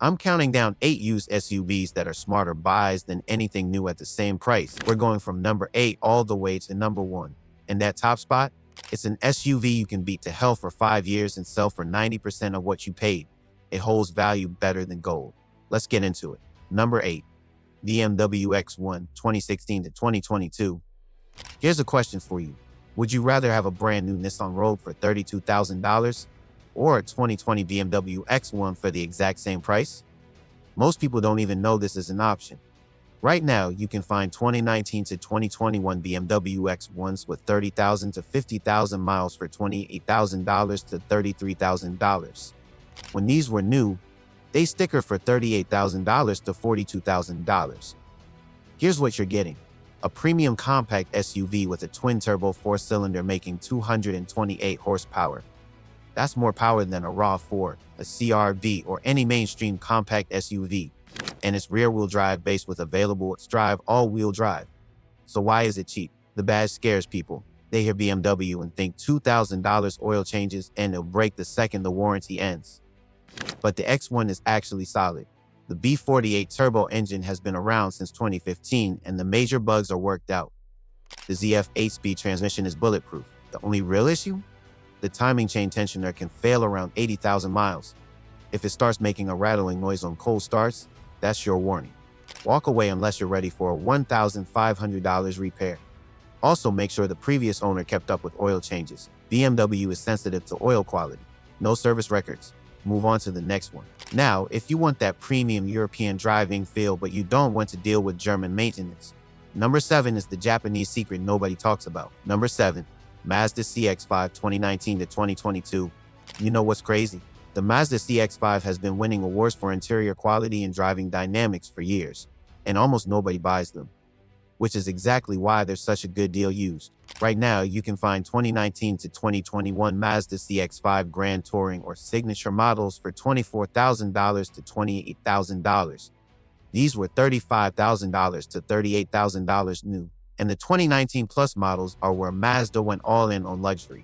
I'm counting down 8 used SUVs that are smarter buys than anything new at the same price. We're going from number 8 all the way to number 1. And that top spot? It's an SUV you can beat to hell for 5 years and sell for 90% of what you paid. It holds value better than gold. Let's get into it. Number 8. BMW X1 2016 to 2022. Here's a question for you. Would you rather have a brand new Nissan Rogue for $32,000 or a 2020 BMW X1 for the exact same price? Most people don't even know this is an option. Right now, you can find 2019 to 2021 BMW X1s with 30,000 to 50,000 miles for $28,000 to $33,000. When these were new, they sticker for $38,000 to $42,000. Here's what you're getting. A premium compact SUV with a twin-turbo 4-cylinder making 228 horsepower. That's more power than a RAV4, a CR-V, or any mainstream compact SUV. And it's rear-wheel drive based with available drive all-wheel drive. So why is it cheap? The badge scares people. They hear BMW and think $2,000 oil changes and it'll break the second the warranty ends. But the X1 is actually solid. The B48 turbo engine has been around since 2015 and the major bugs are worked out. The ZF 8-speed transmission is bulletproof. The only real issue? The timing chain tensioner can fail around 80,000 miles. If it starts making a rattling noise on cold starts, that's your warning. Walk away unless you're ready for a $1,500 repair. Also, make sure the previous owner kept up with oil changes. BMW is sensitive to oil quality. No service records. Move on to the next one. Now, if you want that premium European driving feel but you don't want to deal with German maintenance, number 7 is the Japanese secret nobody talks about. Number 7, Mazda CX-5 2019 to 2022. You know what's crazy? The Mazda CX-5 has been winning awards for interior quality and driving dynamics for years, and almost nobody buys them, which is exactly why there's such a good deal used. Right now, you can find 2019 to 2021 Mazda CX-5 Grand Touring or Signature models for $24,000 to $28,000. These were $35,000 to $38,000 new, and the 2019 Plus models are where Mazda went all in on luxury.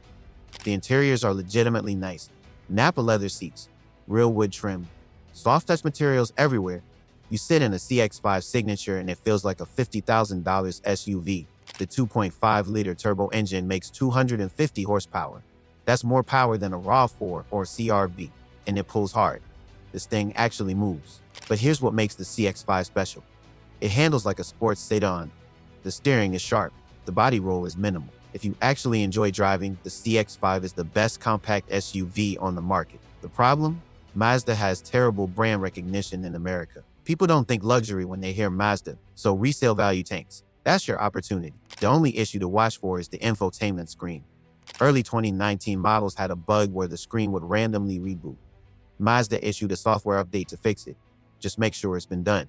The interiors are legitimately nice. Nappa leather seats, real wood trim, soft touch materials everywhere. You sit in a CX-5 Signature and it feels like a $50,000 SUV. The 2.5-liter turbo engine makes 250 horsepower. That's more power than a RAV4 or CR-V, and it pulls hard. This thing actually moves. But here's what makes the CX-5 special. It handles like a sports sedan. The steering is sharp. The body roll is minimal. If you actually enjoy driving, the CX-5 is the best compact SUV on the market. The problem? Mazda has terrible brand recognition in America. People don't think luxury when they hear Mazda, so resale value tanks. That's your opportunity. The only issue to watch for is the infotainment screen. Early 2019 models had a bug where the screen would randomly reboot. Mazda issued a software update to fix it. Just make sure it's been done.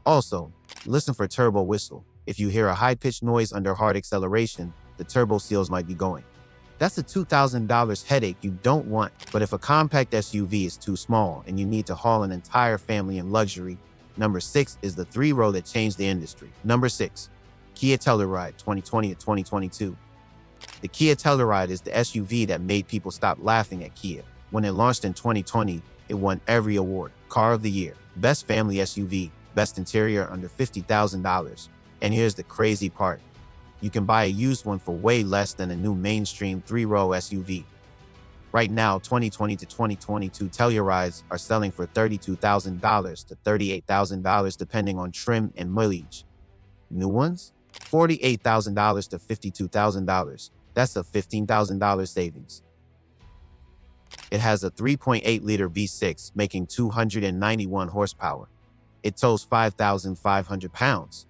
Also, listen for turbo whistle. If you hear a high-pitched noise under hard acceleration, the turbo seals might be going. That's a $2,000 headache you don't want. But if a compact SUV is too small and you need to haul an entire family in luxury, number 6 is the 3-row that changed the industry. Number 6, Kia Telluride 2020 to 2022. The Kia Telluride is the SUV that made people stop laughing at Kia. When it launched in 2020, it won every award. Car of the Year, Best Family SUV, Best Interior under $50,000. And here's the crazy part. You can buy a used one for way less than a new mainstream 3-row SUV. Right now, 2020 to 2022 Tellurides are selling for $32,000 to $38,000 depending on trim and mileage. New ones? $48,000 to $52,000. That's a $15,000 savings. It has a 3.8-liter V6 making 291 horsepower. It tows 5,500 pounds.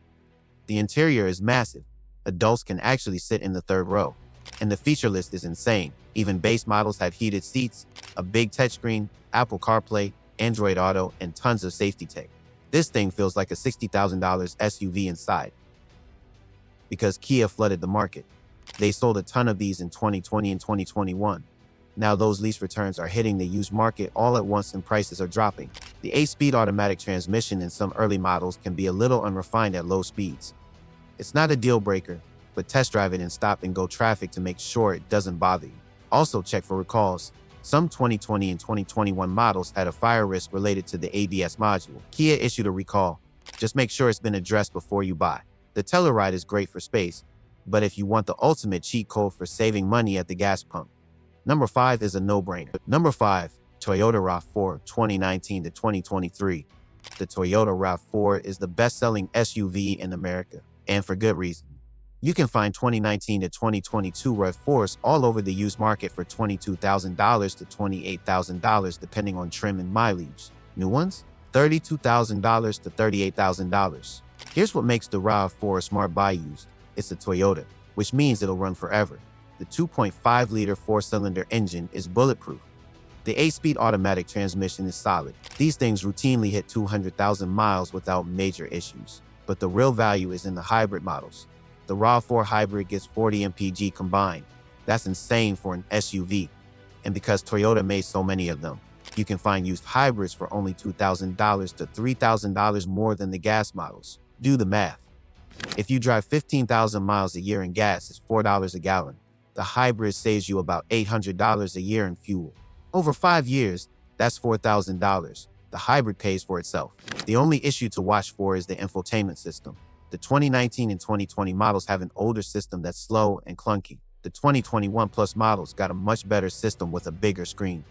The interior is massive. Adults can actually sit in the 3rd row. And the feature list is insane. Even base models have heated seats, a big touchscreen, Apple CarPlay, Android Auto, and tons of safety tech. This thing feels like a $60,000 SUV inside. Because Kia flooded the market. They sold a ton of these in 2020 and 2021. Now those lease returns are hitting the used market all at once and prices are dropping. The 8-speed automatic transmission in some early models can be a little unrefined at low speeds. It's not a deal breaker, but test drive it in stop-and-go traffic to make sure it doesn't bother you. Also check for recalls. Some 2020 and 2021 models had a fire risk related to the ABS module. Kia issued a recall. Just make sure it's been addressed before you buy. The Telluride is great for space, but if you want the ultimate cheat code for saving money at the gas pump. Number 5 is a no-brainer. Number 5, Toyota RAV4 2019 to 2023. The Toyota RAV4 is the best-selling SUV in America, and for good reason. You can find 2019 to 2022 RAV4s all over the used market for $22,000 to $28,000 depending on trim and mileage. New ones? $32,000 to $38,000. Here's what makes the RAV4 a smart buy used. It's a Toyota, which means it'll run forever. The 2.5-liter 4-cylinder engine is bulletproof. The 8-speed automatic transmission is solid. These things routinely hit 200,000 miles without major issues. But the real value is in the hybrid models. The RAV4 hybrid gets 40 mpg combined. That's insane for an SUV. And because Toyota made so many of them, you can find used hybrids for only $2,000 to $3,000 more than the gas models. Do the math. If you drive 15,000 miles a year in gas, it's $4 a gallon. The hybrid saves you about $800 a year in fuel. Over 5 years, that's $4,000. The hybrid pays for itself. The only issue to watch for is the infotainment system. The 2019 and 2020 models have an older system that's slow and clunky. The 2021 Plus models got a much better system with a bigger screen.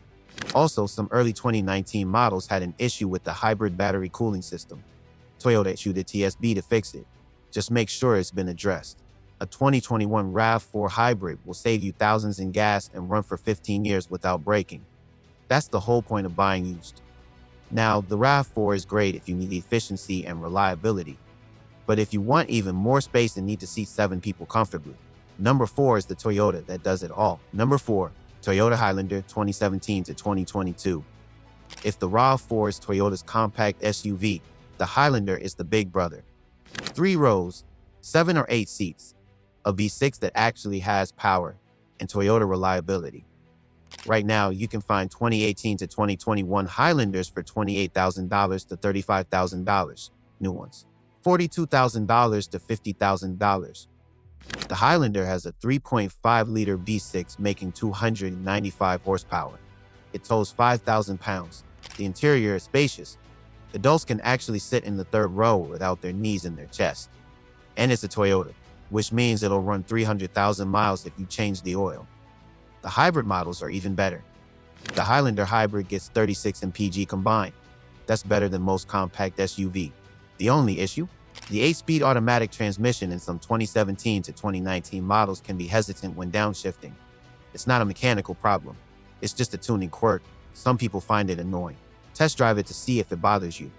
Also, some early 2019 models had an issue with the hybrid battery cooling system. Toyota issued a TSB to fix it. Just make sure it's been addressed. A 2021 RAV4 hybrid will save you thousands in gas and run for 15 years without breaking. That's the whole point of buying used. Now, the RAV4 is great if you need efficiency and reliability. But if you want even more space and need to seat 7 people comfortably, number 4 is the Toyota that does it all. Number 4, Toyota Highlander 2017 to 2022. If the RAV4 is Toyota's compact SUV, the Highlander is the big brother. 3 rows, 7 or 8 seats, a V6 that actually has power, and Toyota reliability. Right now, you can find 2018 to 2021 Highlanders for $28,000 to $35,000. New ones. $42,000 to $50,000. The Highlander has a 3.5-liter V6 making 295 horsepower. It tows 5,000 pounds. The interior is spacious. Adults can actually sit in the 3rd row without their knees in their chest. And it's a Toyota, which means it'll run 300,000 miles if you change the oil. The hybrid models are even better. The Highlander hybrid gets 36 mpg combined. That's better than most compact SUV. The only issue? The 8-speed automatic transmission in some 2017 to 2019 models can be hesitant when downshifting. It's not a mechanical problem. It's just a tuning quirk. Some people find it annoying. Test drive it to see if it bothers you.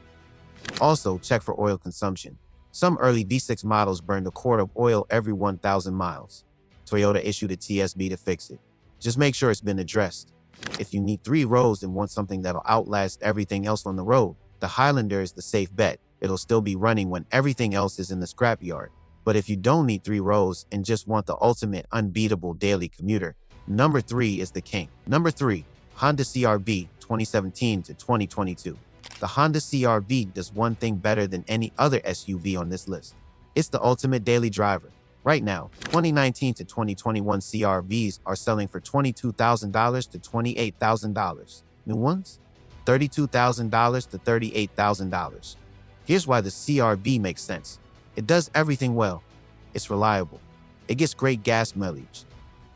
Also, check for oil consumption. Some early V6 models burned a quart of oil every 1,000 miles. Toyota issued a TSB to fix it. Just make sure it's been addressed. If you need 3 rows and want something that'll outlast everything else on the road, the Highlander is the safe bet. It'll still be running when everything else is in the scrapyard. But if you don't need 3 rows and just want the ultimate unbeatable daily commuter, number 3 is the king. Number 3, Honda CR-V 2017 to 2022. The Honda CR-V does one thing better than any other SUV on this list. It's the ultimate daily driver. Right now, 2019 to 2021 CR-Vs are selling for $22,000 to $28,000. New ones? $32,000 to $38,000. Here's why the CR-V makes sense. It does everything well. It's reliable. It gets great gas mileage.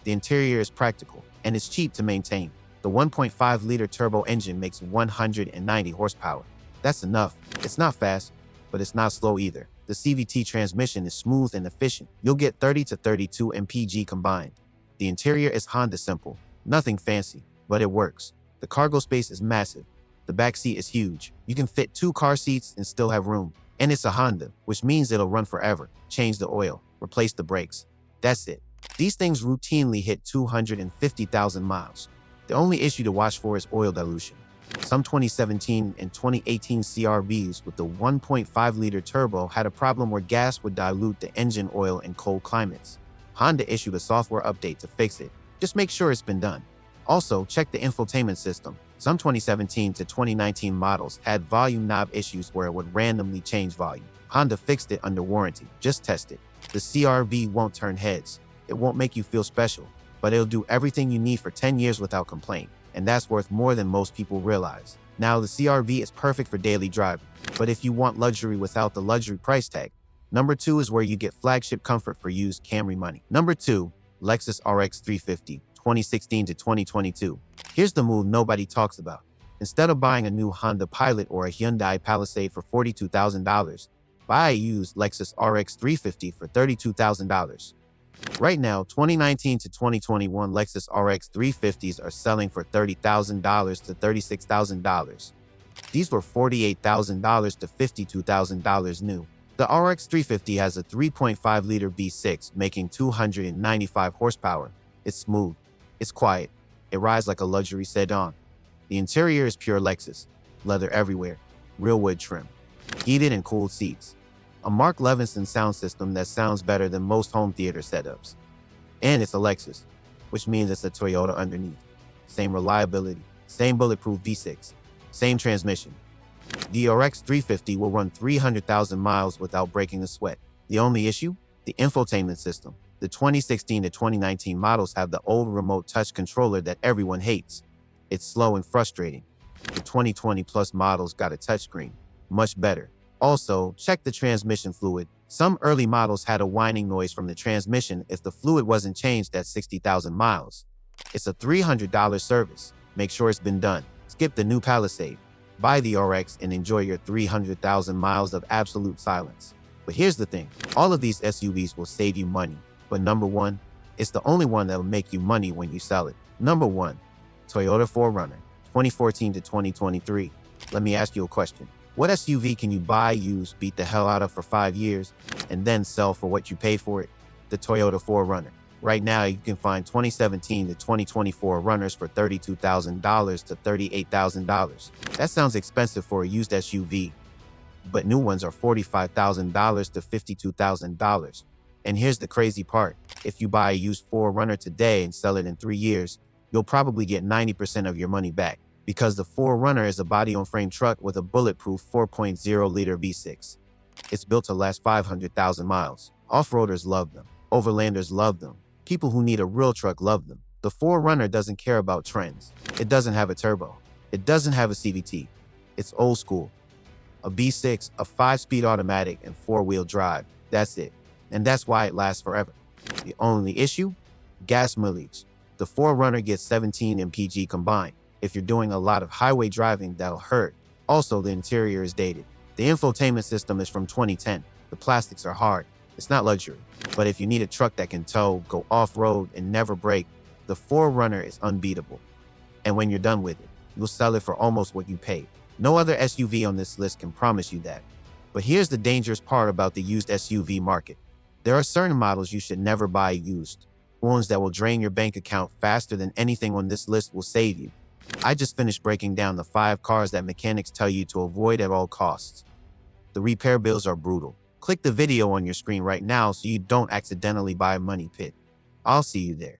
The interior is practical, and it's cheap to maintain. The 1.5-liter turbo engine makes 190 horsepower. That's enough. It's not fast, but it's not slow either. The CVT transmission is smooth and efficient. You'll get 30 to 32 mpg combined. The interior is Honda simple. Nothing fancy, but it works. The cargo space is massive. The back seat is huge. You can fit 2 car seats and still have room. And it's a Honda, which means it'll run forever. Change the oil, replace the brakes. That's it. These things routinely hit 250,000 miles. The only issue to watch for is oil dilution. Some 2017 and 2018 CR-Vs with the 1.5-liter turbo had a problem where gas would dilute the engine oil in cold climates. Honda issued a software update to fix it. Just make sure it's been done. Also, check the infotainment system. Some 2017 to 2019 models had volume knob issues where it would randomly change volume. Honda fixed it under warranty. Just test it. The CR-V won't turn heads. It won't make you feel special, but it'll do everything you need for 10 years without complaint. and that's worth more than most people realize. Now, the CR-V is perfect for daily driving, but if you want luxury without the luxury price tag, number 2 is where you get flagship comfort for used Camry money. Number 2, Lexus RX 350, 2016 to 2022. Here's the move nobody talks about. Instead of buying a new Honda Pilot or a Hyundai Palisade for $42,000, buy a used Lexus RX 350 for $32,000. Right now, 2019 to 2021 Lexus RX 350s are selling for $30,000 to $36,000. These were $48,000 to $52,000 new. The RX 350 has a 3.5-liter V6 making 295 horsepower. It's smooth, it's quiet, it rides like a luxury sedan. The interior is pure Lexus, leather everywhere, real wood trim, heated and cooled seats, a Mark Levinson sound system that sounds better than most home theater setups. And it's a Lexus, which means it's a Toyota underneath. Same reliability, same bulletproof V6, same transmission. The RX 350 will run 300,000 miles without breaking a sweat. The only issue? The infotainment system. The 2016 to 2019 models have the old remote touch controller that everyone hates. It's slow and frustrating. The 2020 plus models got a touchscreen. Much better. Also, check the transmission fluid. Some early models had a whining noise from the transmission if the fluid wasn't changed at 60,000 miles. It's a $300 service. Make sure it's been done. Skip the new Palisade. Buy the RX and enjoy your 300,000 miles of absolute silence. But here's the thing. All of these SUVs will save you money. But number 1, it's the only one that will make you money when you sell it. Number 1, Toyota 4Runner, 2014 to 2023. Let me ask you a question. What SUV can you buy used, beat the hell out of for 5 years, and then sell for what you pay for it? The Toyota 4Runner. Right now, you can find 2017 to 2024 runners for $32,000 to $38,000. That sounds expensive for a used SUV, but new ones are $45,000 to $52,000. And here's the crazy part. If you buy a used 4Runner today and sell it in 3 years, you'll probably get 90% of your money back, because the 4Runner is a body-on-frame truck with a bulletproof 4.0-liter V6. It's built to last 500,000 miles. Off-roaders love them. Overlanders love them. People who need a real truck love them. The 4Runner doesn't care about trends. It doesn't have a turbo. It doesn't have a CVT. It's old school. A V6, a 5-speed automatic, and 4-wheel drive. That's it. And that's why it lasts forever. The only issue? Gas mileage. The 4Runner gets 17 mpg combined. If you're doing a lot of highway driving, that'll hurt. Also, the interior is dated. The infotainment system is from 2010. The plastics are hard. It's not luxury. But if you need a truck that can tow, go off-road, and never break, the 4Runner is unbeatable. And when you're done with it, you'll sell it for almost what you paid. No other SUV on this list can promise you that. But here's the dangerous part about the used SUV market. There are certain models you should never buy used. Ones that will drain your bank account faster than anything on this list will save you. I just finished breaking down the 5 cars that mechanics tell you to avoid at all costs. The repair bills are brutal. Click the video on your screen right now so you don't accidentally buy a money pit. I'll see you there.